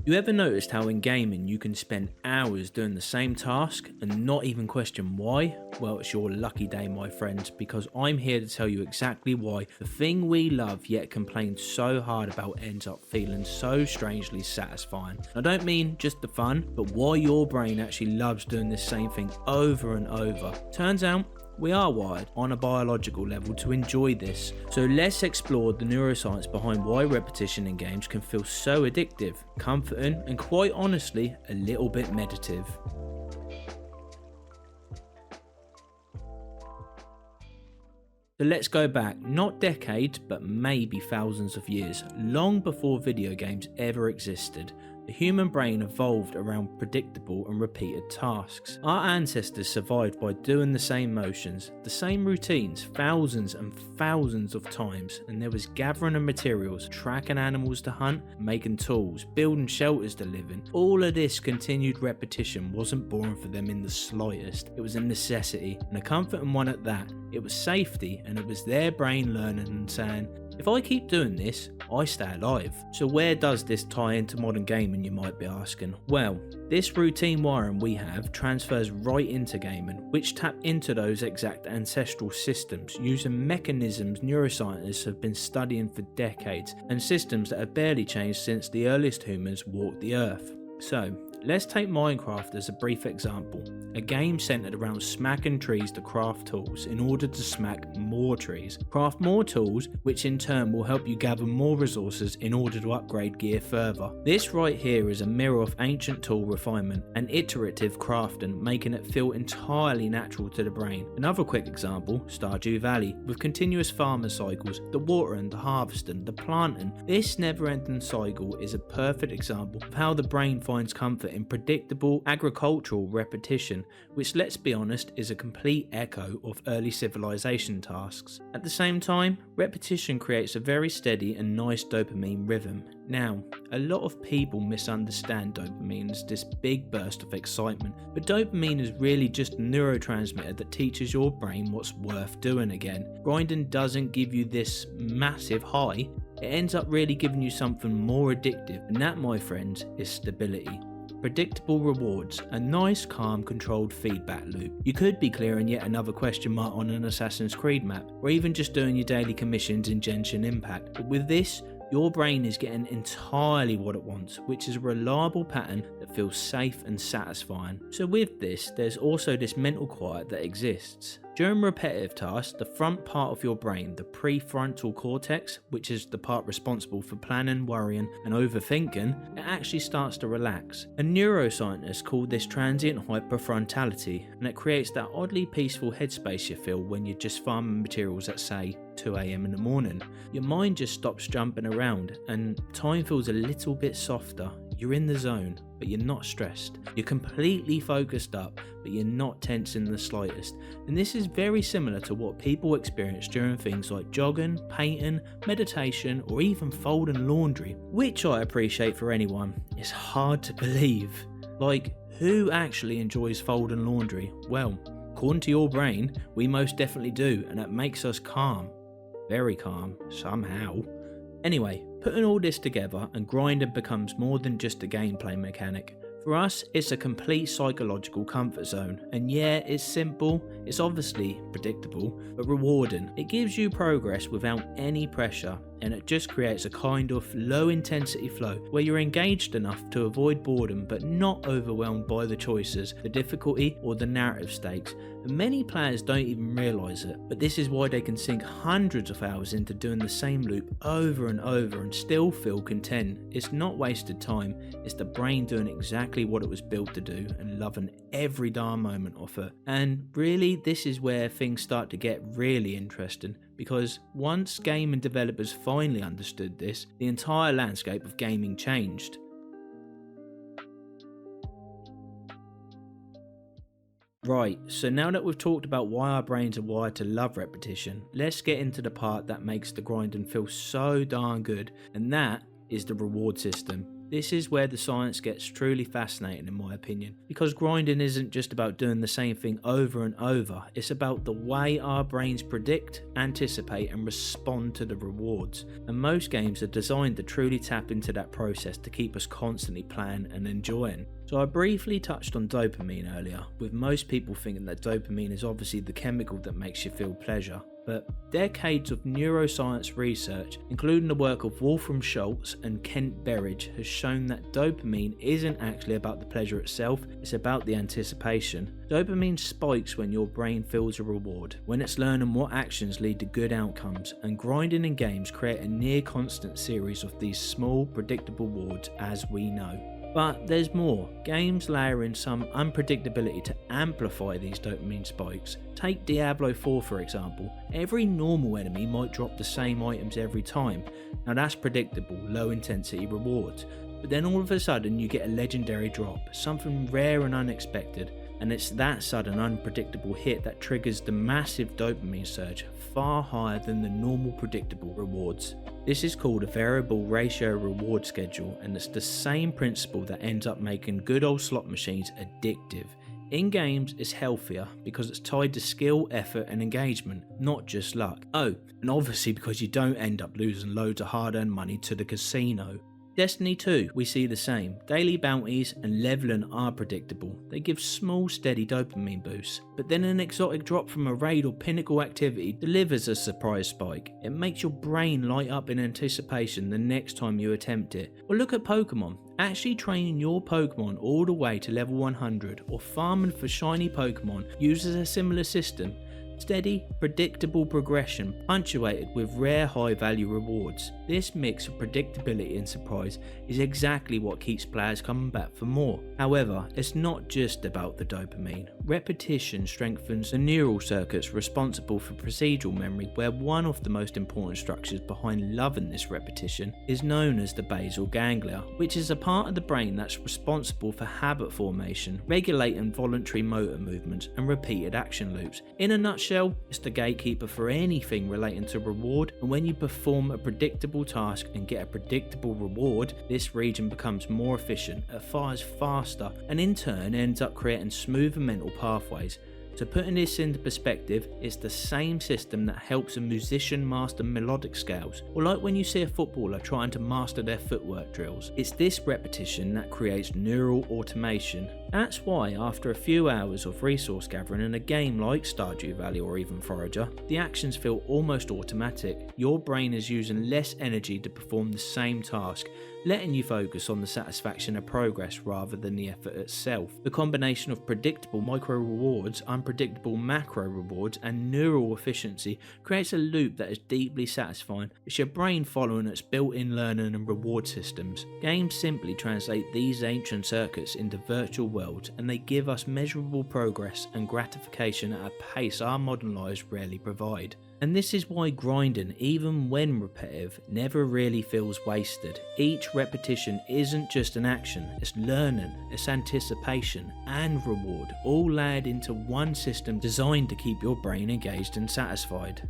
You ever noticed how in gaming you can spend hours doing the same task and not even question why? Well, it's your lucky day, my friends, because I'm here to tell you exactly why the thing we love yet complain so hard about ends up feeling so strangely satisfying. I don't mean just the fun, but why your brain actually loves doing the same thing over and over. Turns out, we are wired on a biological level to enjoy this. So let's explore the neuroscience behind why repetition in games can feel so addictive, comforting, and quite honestly, a little bit meditative. So let's go back, not decades, but maybe thousands of years, long before video games ever existed. The human brain evolved around predictable and repeated tasks. Our ancestors survived by doing the same motions, the same routines, thousands and thousands of times, and there was gathering of materials, tracking animals to hunt, making tools, building shelters to live in. All of this continued repetition wasn't boring for them in the slightest. It was a necessity, and a comforting one at that. It was safety, and it was their brain learning and saying, if I keep doing this, I stay alive. So where does this tie into modern gaming, you might be asking? Well, this routine wiring we have transfers right into gaming, which tap into those exact ancestral systems using mechanisms neuroscientists have been studying for decades, and systems that have barely changed since the earliest humans walked the earth. So, let's take Minecraft as a brief example, a game centered around smacking trees to craft tools in order to smack more trees. Craft more tools, which in turn will help you gather more resources in order to upgrade gear further. This right here is a mirror of ancient tool refinement and iterative crafting, making it feel entirely natural to the brain. Another quick example, Stardew Valley, with continuous farming cycles, the watering, the harvesting, the planting. This never-ending cycle is a perfect example of how the brain finds comfort in predictable agricultural repetition, which, let's be honest, is a complete echo of early civilization tasks. At the same time, repetition creates a very steady and nice dopamine rhythm. Now, a lot of people misunderstand dopamine as this big burst of excitement, but dopamine is really just a neurotransmitter that teaches your brain what's worth doing again. Grinding doesn't give you this massive high, it ends up really giving you something more addictive, and that, my friends, is stability. Predictable rewards, a nice, calm, controlled feedback loop. You could be clearing yet another question mark on an Assassin's Creed map, or even just doing your daily commissions in Genshin Impact. But with this, your brain is getting entirely what it wants, which is a reliable pattern that feels safe and satisfying. So with this, there's also this mental quiet that exists. During repetitive tasks, the front part of your brain, the prefrontal cortex, which is the part responsible for planning, worrying, and overthinking, it actually starts to relax. And neuroscientists call this transient hyperfrontality, and it creates that oddly peaceful headspace you feel when you're just farming materials at, say, 2 AM in the morning. Your mind just stops jumping around, and time feels a little bit softer. You're in the zone, but you're not stressed. You're completely focused up, but you're not tense in the slightest. And this is very similar to what people experience during things like jogging, painting, meditation, or even folding laundry, which I appreciate for anyone. It's hard to believe. Like, who actually enjoys folding laundry? Well, according to your brain, we most definitely do, and it makes us calm. Very calm, somehow. Anyway, putting all this together, and grinding becomes more than just a gameplay mechanic. For us, it's a complete psychological comfort zone, and yeah, it's simple, it's obviously predictable, but rewarding. It gives you progress without any pressure, and it just creates a kind of low intensity flow where you're engaged enough to avoid boredom but not overwhelmed by the choices, the difficulty, or the narrative stakes. And many players don't even realise it, but this is why they can sink hundreds of hours into doing the same loop over and over and still feel content. It's not wasted time, it's the brain doing exactly what it was built to do and loving every darn moment of it. And really, this is where things start to get really interesting, because once gaming developers finally understood this, the entire landscape of gaming changed. Right, so now that we've talked about why our brains are wired to love repetition, let's get into the part that makes the grinding feel so darn good, and that is the reward system. This is where the science gets truly fascinating in my opinion, because grinding isn't just about doing the same thing over and over, it's about the way our brains predict, anticipate and respond to the rewards. And most games are designed to truly tap into that process to keep us constantly playing and enjoying. So I briefly touched on dopamine earlier, with most people thinking that dopamine is obviously the chemical that makes you feel pleasure. But decades of neuroscience research, including the work of Wolfram Schultz and Kent Berridge, has shown that dopamine isn't actually about the pleasure itself, it's about the anticipation. Dopamine spikes when your brain feels a reward, when it's learning what actions lead to good outcomes, and grinding in games create a near constant series of these small, predictable rewards as we know. But there's more. Games layer in some unpredictability to amplify these dopamine spikes. Take Diablo 4 for example. Every normal enemy might drop the same items every time. Now that's predictable, low intensity rewards. But then all of a sudden you get a legendary drop, something rare and unexpected. And it's that sudden unpredictable hit that triggers the massive dopamine surge, far higher than the normal predictable rewards. This is called a variable ratio reward schedule, and it's the same principle that ends up making good old slot machines addictive. In games, it's healthier because it's tied to skill, effort and engagement, not just luck. Oh, and obviously because you don't end up losing loads of hard-earned money to the casino. Destiny 2, we see the same. Daily bounties and leveling are predictable. They give small steady dopamine boosts, but then an exotic drop from a raid or pinnacle activity delivers a surprise spike. It makes your brain light up in anticipation the next time you attempt it. Or look at Pokemon. Actually training your Pokemon all the way to level 100 or farming for shiny Pokemon uses a similar system. Steady, predictable progression punctuated with rare high-value rewards. This mix of predictability and surprise is exactly what keeps players coming back for more. However, it's not just about the dopamine. Repetition strengthens the neural circuits responsible for procedural memory, where one of the most important structures behind loving this repetition is known as the basal ganglia, which is a part of the brain that's responsible for habit formation, regulating voluntary motor movements and repeated action loops. In a nutshell, it's the gatekeeper for anything relating to reward, and when you perform a predictable task and get a predictable reward, this region becomes more efficient, it fires faster, and in turn ends up creating smoother mental pathways. So putting this into perspective, it's the same system that helps a musician master melodic scales, or like when you see a footballer trying to master their footwork drills. It's this repetition that creates neural automation. That's why after a few hours of resource gathering in a game like Stardew Valley or even Forager, the actions feel almost automatic. Your brain is using less energy to perform the same task, letting you focus on the satisfaction of progress rather than the effort itself. The combination of predictable micro rewards, unpredictable macro rewards and neural efficiency creates a loop that is deeply satisfying. It's your brain following its built-in learning and reward systems. Games simply translate these ancient circuits into virtual worlds, and they give us measurable progress and gratification at a pace our modern lives rarely provide. And this is why grinding, even when repetitive, never really feels wasted. Each repetition isn't just an action, it's learning, it's anticipation and reward, all layered into one system designed to keep your brain engaged and satisfied.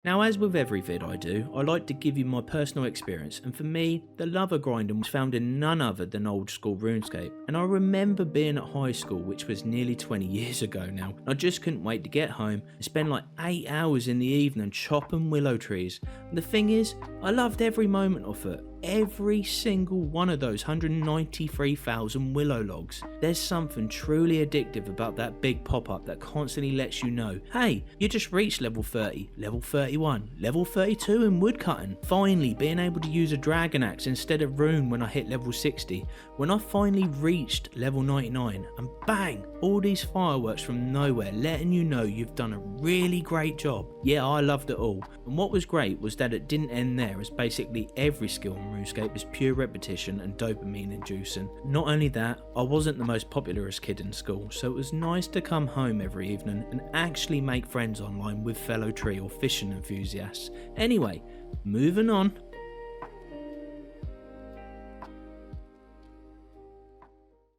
Now, as with every vid I do, I like to give you my personal experience, and for me, the love of grinding was found in none other than old school RuneScape. And I remember being at high school, which was nearly 20 years ago now, and I just couldn't wait to get home and spend like 8 hours in the evening chopping willow trees. And the thing is, I loved every moment of it. Every single one of those 193,000 willow logs. There's something truly addictive about that big pop-up that constantly lets you know, hey, you just reached level 30, level 31, level 32 in woodcutting. Finally being able to use a dragon axe instead of rune when I hit level 60. When I finally reached level 99 and bang, all these fireworks from nowhere letting you know you've done a really great job. Yeah, I loved it all. And what was great was that it didn't end there, as basically every skill in RuneScape is pure repetition and dopamine inducing. Not only that, I wasn't the most popularest kid in school, so it was nice to come home every evening and actually make friends online with fellow tree or fishing enthusiasts. Anyway, moving on.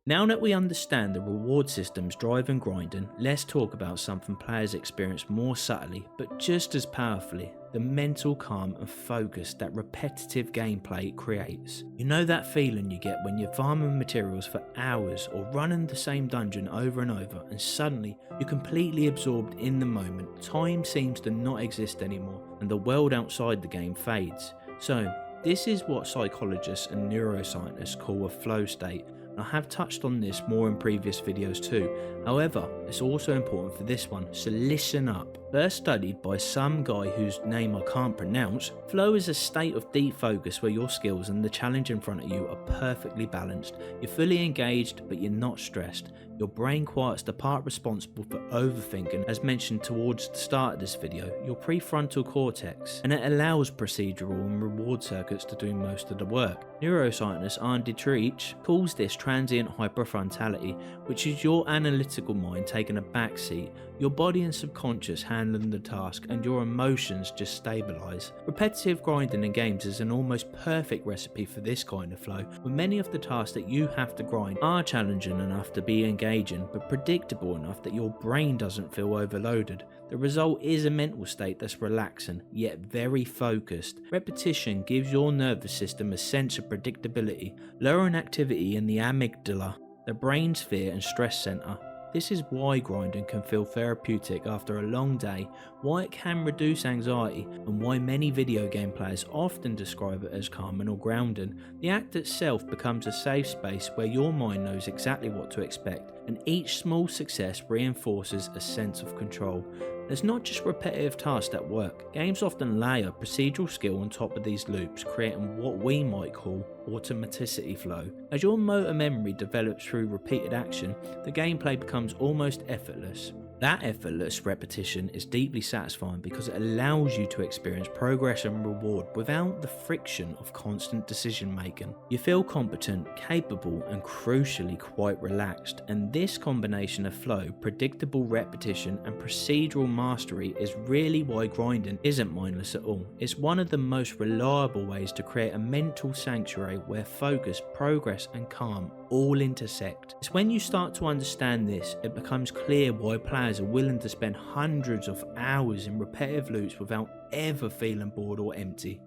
Now that we understand the reward systems driving grinding, let's talk about something players experience more subtly but just as powerfully: the mental calm and focus that repetitive gameplay creates. You know that feeling you get when you're farming materials for hours or running the same dungeon over and over, and suddenly you're completely absorbed in the moment, time seems to not exist anymore, and the world outside the game fades. So, this is what psychologists and neuroscientists call a flow state. I have touched on this more in previous videos too, however it's also important for this one, so listen up. First studied by some guy whose name I can't pronounce, flow is a state of deep focus where your skills and the challenge in front of you are perfectly balanced. You're fully engaged but you're not stressed. Your brain quiets the part responsible for overthinking, as mentioned towards the start of this video, your prefrontal cortex, and it allows procedural and reward circuits to do most of the work. Neuroscientist Andy Treach calls this transient hyperfrontality, which is your analytical mind taking a backseat, your body and subconscious handling the task, and your emotions just stabilise. Repetitive grinding in games is an almost perfect recipe for this kind of flow, where many of the tasks that you have to grind are challenging enough to be engaging, but predictable enough that your brain doesn't feel overloaded. The result is a mental state that's relaxing, yet very focused. Repetition gives your nervous system a sense of predictability, lowering activity in the amygdala, the brain's fear and stress centre. This is why grinding can feel therapeutic after a long day, why it can reduce anxiety, and why many video game players often describe it as calming or grounding. The act itself becomes a safe space where your mind knows exactly what to expect, and each small success reinforces a sense of control. There's not just repetitive tasks that work. Games often layer procedural skill on top of these loops, creating what we might call automaticity flow. As your motor memory develops through repeated action, the gameplay becomes almost effortless. That effortless repetition is deeply satisfying because it allows you to experience progress and reward without the friction of constant decision making. You feel competent, capable, and crucially quite relaxed, and this combination of flow, predictable repetition, and procedural mastery is really why grinding isn't mindless at all. It's one of the most reliable ways to create a mental sanctuary where focus, progress, and calm all intersect. It's when you start to understand this, it becomes clear why players are willing to spend hundreds of hours in repetitive loops without ever feeling bored or empty.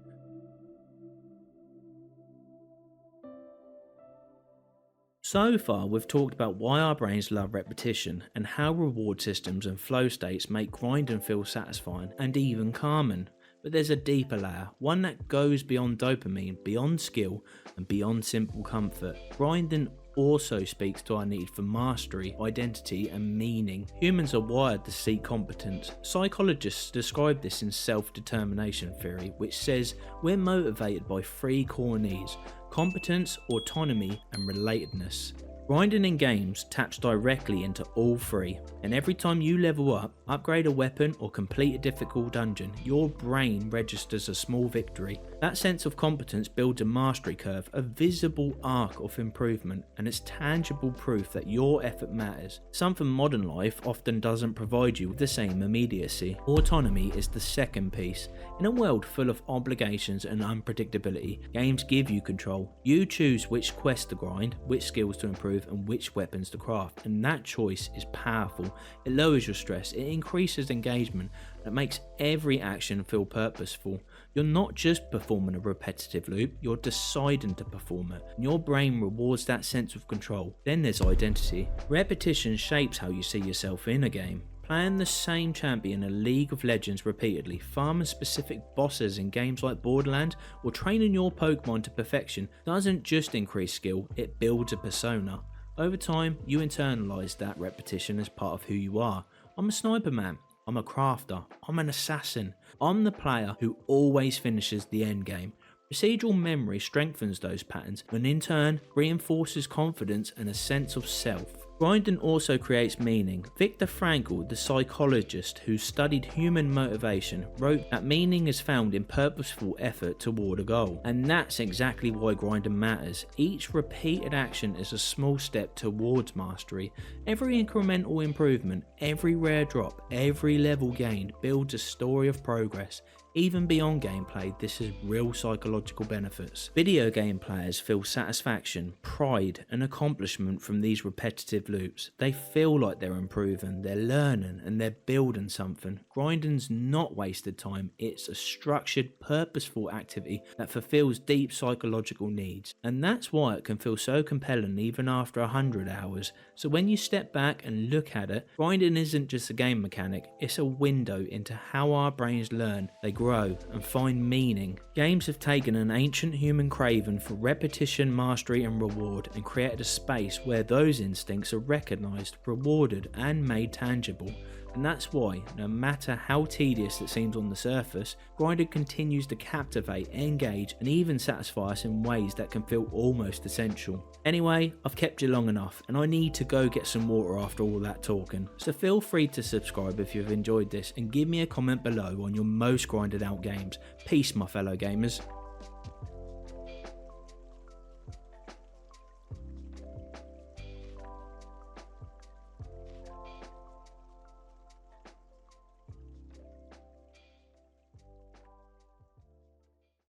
So far, we've talked about why our brains love repetition and how reward systems and flow states make grinding feel satisfying and even calming. But there's a deeper layer, one that goes beyond dopamine, beyond skill, and beyond simple comfort. Grinding also speaks to our need for mastery, identity, and meaning. Humans are wired to seek competence. Psychologists describe this in self-determination theory, which says we're motivated by three core needs: competence, autonomy, and relatedness. Grinding in games taps directly into all three, and every time you level up, upgrade a weapon, or complete a difficult dungeon, your brain registers a small victory. That sense of competence builds a mastery curve, a visible arc of improvement, and it's tangible proof that your effort matters, something modern life often doesn't provide you with the same immediacy. Autonomy is the second piece. In a world full of obligations and unpredictability, games give you control. You choose which quests to grind, which skills to improve, and which weapons to craft, and that choice is powerful. It lowers your stress, it increases engagement, and it makes every action feel purposeful. You're not just performing a repetitive loop, you're deciding to perform it, and your brain rewards that sense of control. Then there's identity. Repetition shapes how you see yourself in a game. Playing the same champion in League of Legends repeatedly, farming specific bosses in games like Borderlands, or training your Pokemon to perfection doesn't just increase skill, it builds a persona. Over time, you internalise that repetition as part of who you are. I'm a sniper man, I'm a crafter, I'm an assassin, I'm the player who always finishes the end game. Procedural memory strengthens those patterns and in turn reinforces confidence and a sense of self. Grinding also creates meaning. Viktor Frankl, the psychologist who studied human motivation, wrote that meaning is found in purposeful effort toward a goal. And that's exactly why grinding matters. Each repeated action is a small step towards mastery. Every incremental improvement, every rare drop, every level gained builds a story of progress. Even beyond gameplay, this has real psychological benefits. Video game players feel satisfaction, pride, and accomplishment from these repetitive loops. They feel like they're improving, they're learning, and they're building something. Grinding's not wasted time, it's a structured, purposeful activity that fulfills deep psychological needs. And that's why it can feel so compelling even after 100 hours. So when you step back and look at it, grinding isn't just a game mechanic, it's a window into how our brains learn, they grow, and find meaning. Games have taken an ancient human craving for repetition, mastery, and reward and created a space where those instincts are recognised, rewarded, and made tangible. And that's why, no matter how tedious it seems on the surface, grinding continues to captivate, engage, and even satisfy us in ways that can feel almost essential. Anyway, I've kept you long enough, and I need to go get some water after all that talking. So feel free to subscribe if you've enjoyed this, and give me a comment below on your most grinded out games. Peace, my fellow gamers.